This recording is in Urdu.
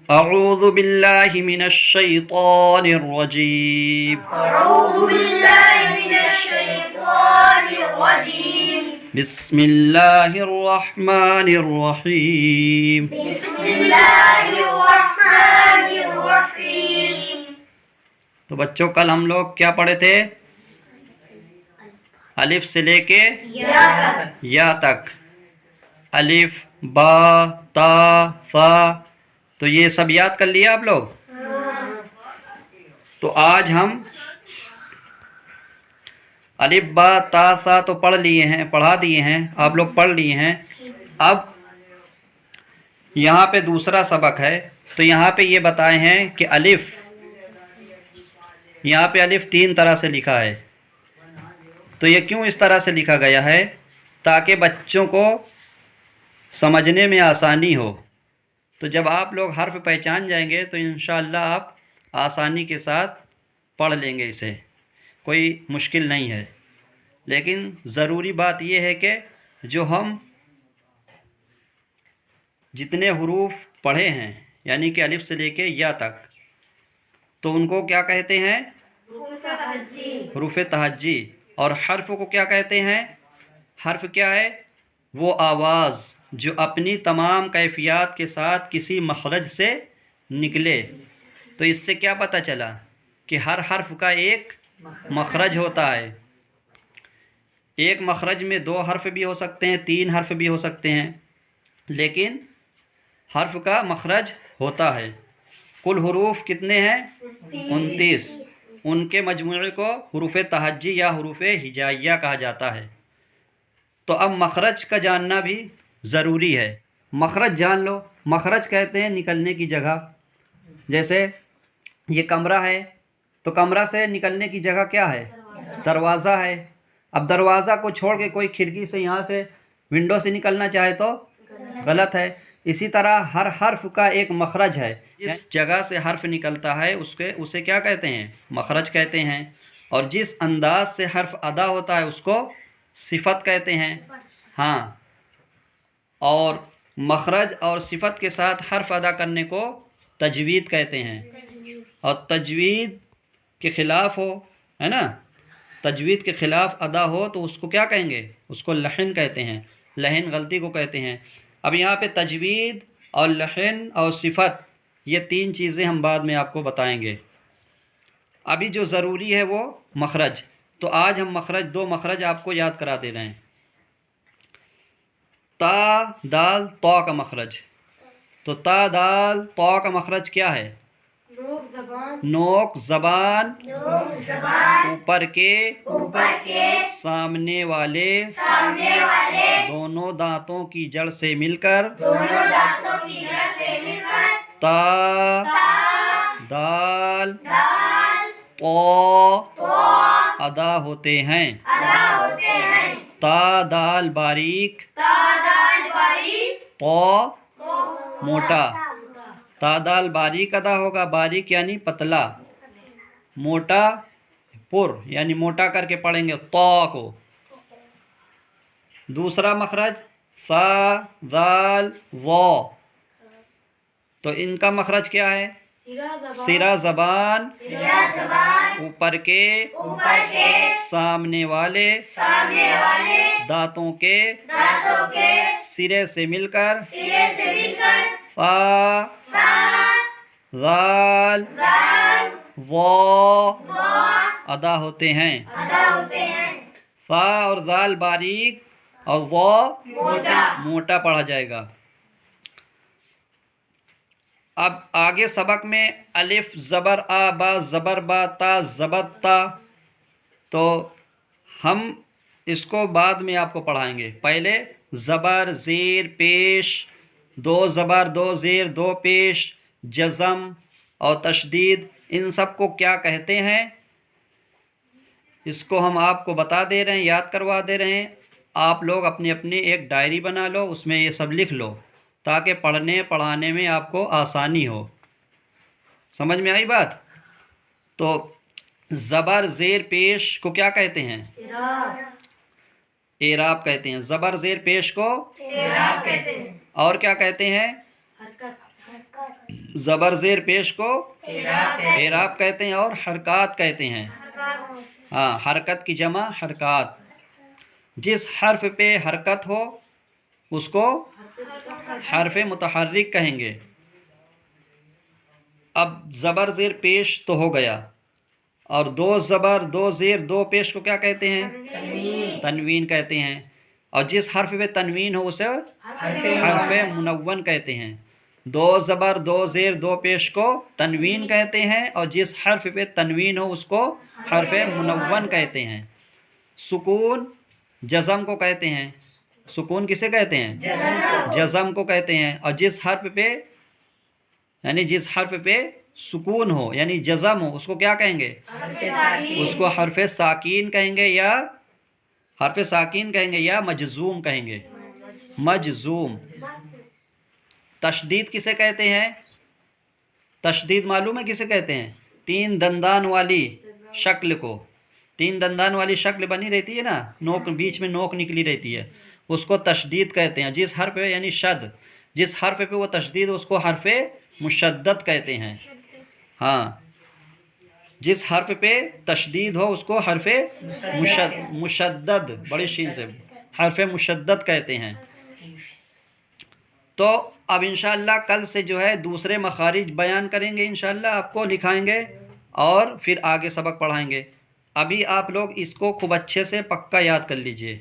اعوذ باللہ من الشیطان الرجیم أعوذ بالله من الشيطان الرجيم بسم اللہ الرحمن الرحیم بسم الله الرحمن الرحيم تو بچوں کل ہم لوگ کیا پڑھے تھے؟ الف سے لے کے یا تک، الف با تا ثا، تو یہ سب یاد کر لیا آپ لوگ؟ تو آج ہم الف با تا ثا تو پڑھ لیے ہیں، پڑھا دیے ہیں، آپ لوگ پڑھ لیے ہیں۔ اب یہاں پہ دوسرا سبق ہے، تو یہاں پہ یہ بتائے ہیں کہ الف، یہاں پہ الف 3 طرح سے لکھا ہے۔ تو یہ کیوں اس طرح سے لکھا گیا ہے؟ تاکہ بچوں کو سمجھنے میں آسانی ہو۔ تو جب آپ لوگ حرف پہچان جائیں گے تو انشاءاللہ آپ آسانی کے ساتھ پڑھ لیں گے، اسے کوئی مشکل نہیں ہے۔ لیکن ضروری بات یہ ہے کہ جو ہم جتنے حروف پڑھے ہیں، یعنی کہ الف سے لے کے یا تک، تو ان کو کیا کہتے ہیں؟ حروف تہجی۔ اور حرف کو کیا کہتے ہیں؟ حرف کیا ہے؟ وہ آواز جو اپنی تمام کیفیات کے ساتھ کسی مخرج سے نکلے۔ تو اس سے کیا پتہ چلا کہ ہر حرف کا ایک مخرج ہوتا ہے۔ ایک مخرج میں 2 حرف بھی ہو سکتے ہیں، 3 حرف بھی ہو سکتے ہیں، لیکن حرف کا مخرج ہوتا ہے۔ کل حروف کتنے ہیں؟ 29۔ ان کے مجموعے کو حروف تہجی یا حروف ہجائیہ کہا جاتا ہے۔ تو اب مخرج کا جاننا بھی ضروری ہے۔ مخرج جان لو۔ مخرج کہتے ہیں نکلنے کی جگہ۔ جیسے یہ کمرہ ہے، تو کمرہ سے نکلنے کی جگہ کیا ہے؟ دروازہ ہے۔ اب دروازہ کو چھوڑ کے کوئی کھڑکی سے، یہاں سے ونڈو سے نکلنا چاہے تو غلط ہے۔ اسی طرح ہر حرف کا ایک مخرج ہے۔ جس جگہ سے حرف نکلتا ہے اسے کیا کہتے ہیں؟ مخرج کہتے ہیں۔ اور جس انداز سے حرف ادا ہوتا ہے اس کو صفت کہتے ہیں۔ ہاں، اور مخرج اور صفت کے ساتھ حرف ادا کرنے کو تجوید کہتے ہیں۔ اور تجوید کے خلاف ہو، ہے نا، تجوید کے خلاف ادا ہو تو اس کو کیا کہیں گے؟ اس کو لحن کہتے ہیں۔ لحن غلطی کو کہتے ہیں۔ اب یہاں پہ تجوید اور لحن اور صفت، یہ 3 چیزیں ہم بعد میں آپ کو بتائیں گے۔ ابھی جو ضروری ہے وہ مخرج۔ تو آج ہم مخرج 2 مخرج آپ کو یاد کرا دے رہے ہیں۔ تا دال طا کا مخرج۔ تو تا دال طا کا مخرج کیا ہے؟ نوک زبان اوپر کے سامنے والے دونوں دانتوں کی جڑ سے مل کر تا دال طا ادا ہوتے ہیں۔ تا دال باریک طا موٹا۔ تا دال باریک ادا ہوگا، باریک یعنی پتلا، موٹا پر یعنی موٹا کر کے پڑھیں گے طا کو۔ دوسرا مخرج ثا ذال وا، تو ان کا مخرج کیا ہے؟ سرا زبان اوپر کے سامنے والے دانتوں کے سرے سے مل کر فا ذال وا ادا ہوتے ہیں۔ فا اور ذال باریک اور وا موٹا پڑھا جائے گا۔ اب آگے سبق میں الف زبر آ با زبر با تا زبر تا، تو ہم اس کو بعد میں آپ کو پڑھائیں گے۔ پہلے زبر زیر پیش، 2 زبر 2 زیر 2 پیش، جزم اور تشدید، ان سب کو کیا کہتے ہیں اس کو ہم آپ کو بتا دے رہے ہیں، یاد کروا دے رہے ہیں۔ آپ لوگ اپنی اپنی ایک ڈائری بنا لو، اس میں یہ سب لکھ لو تاکہ پڑھنے پڑھانے میں آپ کو آسانی ہو۔ سمجھ میں آئی بات؟ تو زبر زیر پیش کو کیا کہتے ہیں؟ اعراب کہتے ہیں۔ زبر زیر پیش کو اعراب کہتے ہیں۔ اور کیا کہتے ہیں؟ زبر زیر پیش کو اعراب کہتے ہیں اور حرکات کہتے ہیں. ہاں، حرکت کی جمع حرکات. جس حرف پہ حرکت ہو اس کو حرف متحرک کہیں گے. اب زبر زیر پیش تو ہو گیا، اور دو زبر دو زیر دو پیش کو کیا کہتے ہیں؟ تنوین کہتے ہیں. اور جس حرف پہ تنوین ہو اسے حرف منون کہتے ہیں. دو زبر دو زیر دو پیش کو تنوین کہتے ہیں، اور جس حرف پہ تنوین ہو اس کو حرف منون کہتے ہیں. سکون جزم کو کہتے ہیں. سکون کسے کہتے ہیں؟ جزم کو کہتے ہیں. اور جس حرف پہ یعنی جس حرف پہ سکون ہو یعنی جزم ہو اس کو کیا کہیں گے؟ اس کو حرف ساکین کہیں گے، یا حرف ساکین کہیں گے یا مجزوم کہیں گے. مجزوم. تشدید کسے کہتے ہیں؟ تشدید معلوم ہے کسے کہتے ہیں؟ تین دندان والی شکل کو. تین دندان والی شکل بنی رہتی ہے نا، نوک بیچ میں نوک نکلی رہتی ہے، اس کو تشدید کہتے ہیں. جس حرف پہ یعنی شد، جس حرف پہ وہ تشدید اس کو حرف مشدد کہتے ہیں. ہاں، جس حرف پہ تشدید ہو اس کو حرف مشدد بڑی شین سے حرف مشدد کہتے ہیں. تو اب انشاءاللہ کل سے جو ہے دوسرے مخارج بیان کریں گے، انشاءاللہ آپ کو لکھائیں گے اور پھر آگے سبق پڑھائیں گے. ابھی آپ لوگ اس کو خوب اچھے سے پکا یاد کر لیجئے.